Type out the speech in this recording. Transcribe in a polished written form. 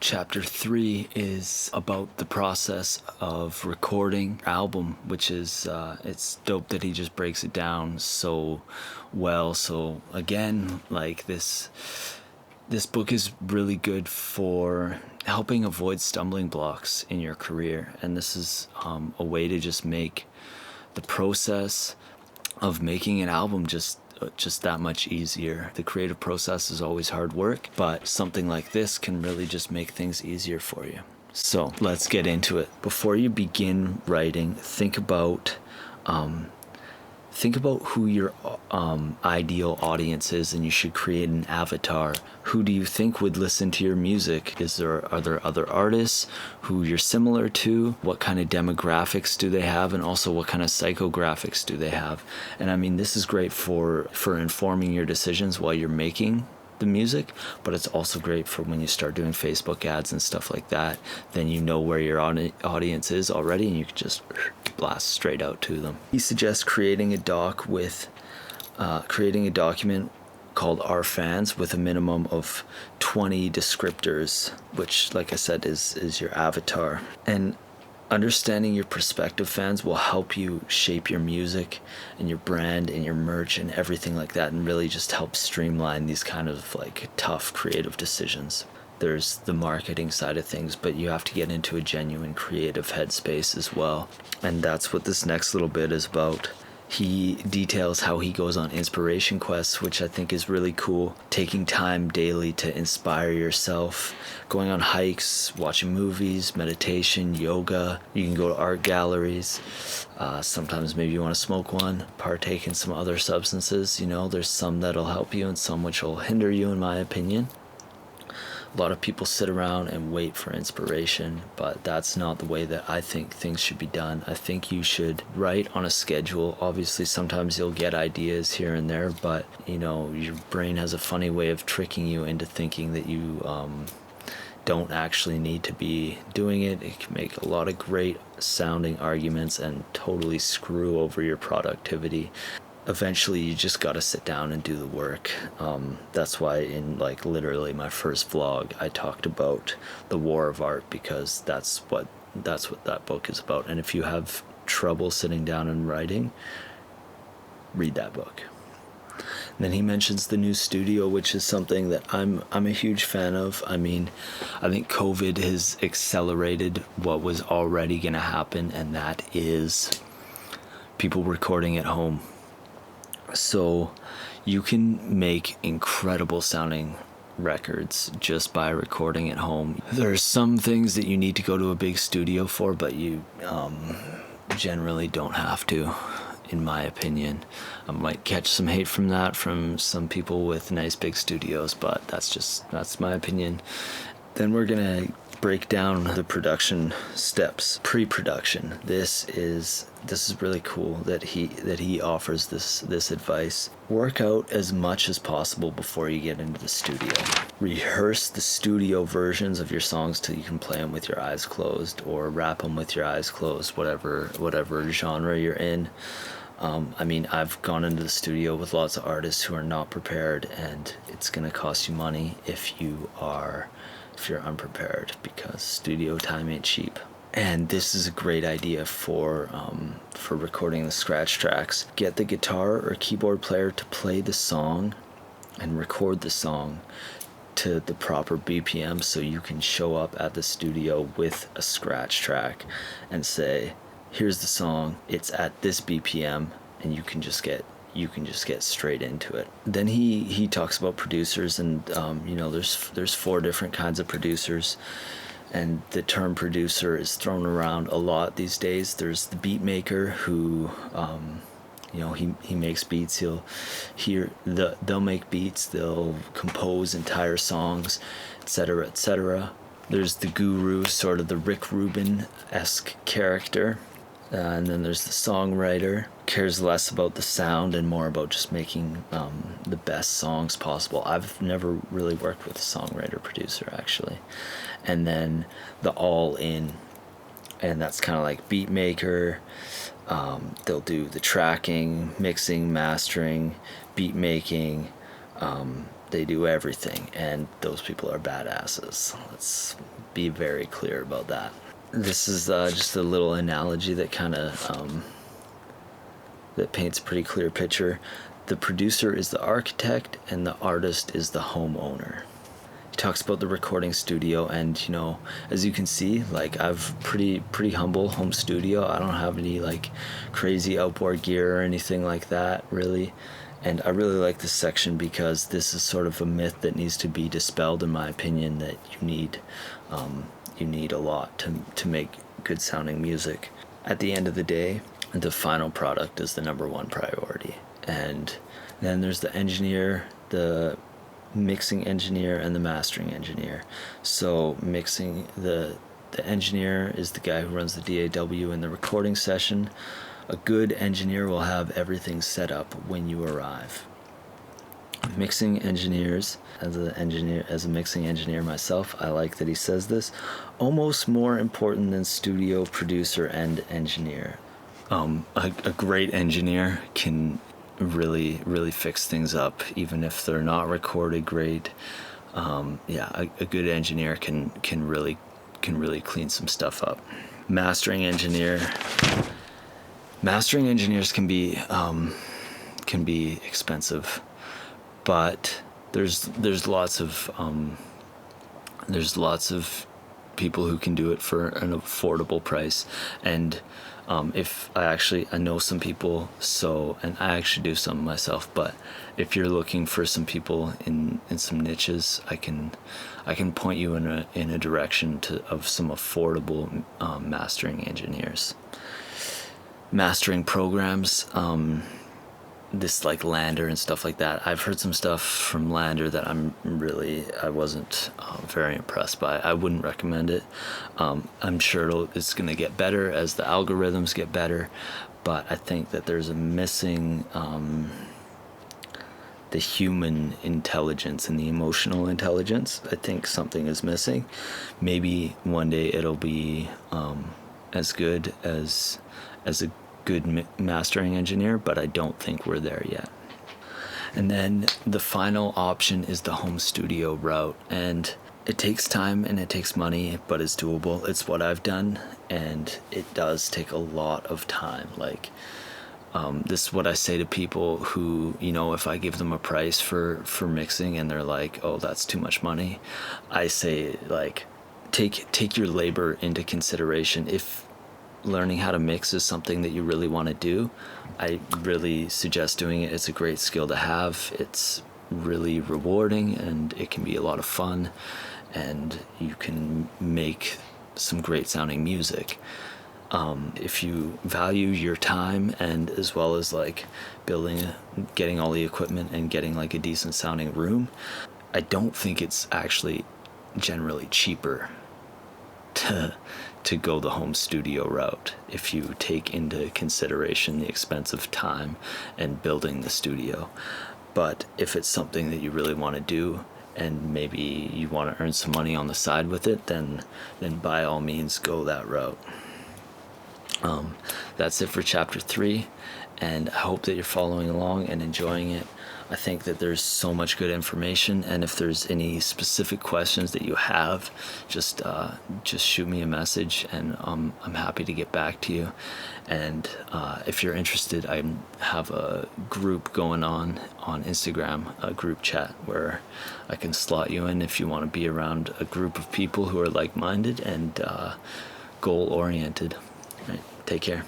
Chapter 3 is about the process of recording album, which is it's dope that he just breaks it down so well. So again, like this book is really good for helping avoid stumbling blocks in your career, and this is a way to just make the process of making an album just that much easier. The creative process is always hard work, but something like this can really just make things easier for you. So let's get into it. Before you begin writing, think about who your ideal audience is, and you should create an avatar. Who do you think would listen to your music? Are there other artists who you're similar to? What kind of demographics do they have? And also what kind of psychographics do they have? And I mean, this is great for informing your decisions while you're making the music, but it's also great for when you start doing Facebook ads and stuff like that. Then you know where your audience is already, and you can just blast straight out to them. He suggests creating a document called Our Fans with a minimum of 20 descriptors, which, like I said, is your avatar. And understanding your prospective fans will help you shape your music and your brand and your merch and everything like that, and really just help streamline these kind of like tough creative decisions. There's the marketing side of things, but you have to get into a genuine creative headspace as well. And that's what this next little bit is about. He details how he goes on inspiration quests, which I think is really cool. Taking time daily to inspire yourself, going on hikes, watching movies, meditation, yoga. You can go to art galleries. Sometimes maybe you want to smoke one, partake in some other substances. You know, there's some that'll help you and some which will hinder you, in my opinion. A lot of people sit around and wait for inspiration, but that's not the way that I think things should be done. I think you should write on a schedule. Obviously, sometimes you'll get ideas here and there, but you know, your brain has a funny way of tricking you into thinking that you don't actually need to be doing it. It can make a lot of great sounding arguments and totally screw over your productivity. Eventually you just got to sit down and do the work. That's why in like literally my first vlog I talked about the war of art, because that's what that book is about. And if you have trouble sitting down and writing, read that book. And then he mentions the new studio, which is something that I'm a huge fan of. I mean, I think COVID has accelerated what was already going to happen, and that is people recording at home. So you can make incredible sounding records just by recording at home. There's some things that you need to go to a big studio for, but you generally don't have to, in my opinion. I might catch some hate from that from some people with nice big studios, but that's my opinion. Then we're gonna break down the production steps. Pre-production. This is really cool that he offers this advice. Work out as much as possible before you get into the studio. Rehearse the studio versions of your songs till you can play them with your eyes closed, or rap them with your eyes closed, whatever genre you're in. I mean, I've gone into the studio with lots of artists who are not prepared, and it's gonna cost you money if you're unprepared, because studio time ain't cheap. And this is a great idea for recording the scratch tracks. Get the guitar or keyboard player to play the song and record the song to the proper BPM, so you can show up at the studio with a scratch track and say, here's the song, it's at this BPM, and you can just get straight into it. Then he talks about producers, and there's 4 different kinds of producers, and the term producer is thrown around a lot these days. There's the beat maker who he makes beats. They'll make beats, they'll compose entire songs, etc. There's the guru, sort of the Rick Rubin-esque character. And then there's the songwriter, cares less about the sound and more about just making the best songs possible. I've never really worked with a songwriter producer, actually. And then the all-in, and that's kind of like beat maker. They'll do the tracking, mixing, mastering, beat making, They do everything, and those people are badasses. Let's be very clear about that. This is just a little analogy that kind of that paints a pretty clear picture. The producer is the architect, and the artist is the homeowner. He talks about the recording studio, and you know, as you can see, like, I've pretty humble home studio. I don't have any like crazy outboard gear or anything like that, really. And I really like this section because this is sort of a myth that needs to be dispelled, in my opinion, that you need a lot to make good sounding music. At the end of the day, the final product is the number one priority. And then there's the engineer, the mixing engineer, and the mastering engineer. So mixing, the engineer is the guy who runs the DAW in the recording session. A good engineer will have everything set up when you arrive. Mixing engineers, as a mixing engineer myself, I like that he says this, almost more important than studio producer and engineer. A great engineer can really fix things up, even if they're not recorded great. A good engineer can really clean some stuff up. Mastering engineers can be expensive, but there's lots of people who can do it for an affordable price. And if I know some people, and I actually do some myself, but if you're looking for some people in some niches, I can point you in a direction of some affordable mastering engineers. Mastering programs, this like Lander and stuff like that. I've heard some stuff from Lander that I wasn't very impressed by. I wouldn't recommend it. I'm sure it's going to get better as the algorithms get better, but I think that there's a missing the human intelligence and the emotional intelligence. I think something is missing. Maybe one day it'll be as good as a good mastering engineer, but I don't think we're there yet. And then the final option is the home studio route, and it takes time and it takes money, but it's doable. It's what I've done, and it does take a lot of time. Like, this is what I say to people who, you know, if I give them a price for mixing and they're like, oh, that's too much money, I say, like, take your labor into consideration. If learning how to mix is something that you really want to do, I really suggest doing it. It's a great skill to have. It's really rewarding, and it can be a lot of fun, and you can make some great sounding music. If you value your time, and as well as like getting all the equipment and getting like a decent sounding room, I don't think it's actually generally cheaper to go the home studio route if you take into consideration the expense of time and building the studio. But if it's something that you really want to do, and maybe you want to earn some money on the side with it, then by all means go that route. That's it for chapter 3, and I hope that you're following along and enjoying it. I think that there's so much good information, and if there's any specific questions that you have, just shoot me a message, and I'm happy to get back to you. And if you're interested, I have a group going on Instagram, a group chat where I can slot you in if you want to be around a group of people who are like-minded and goal-oriented. Right. Take care.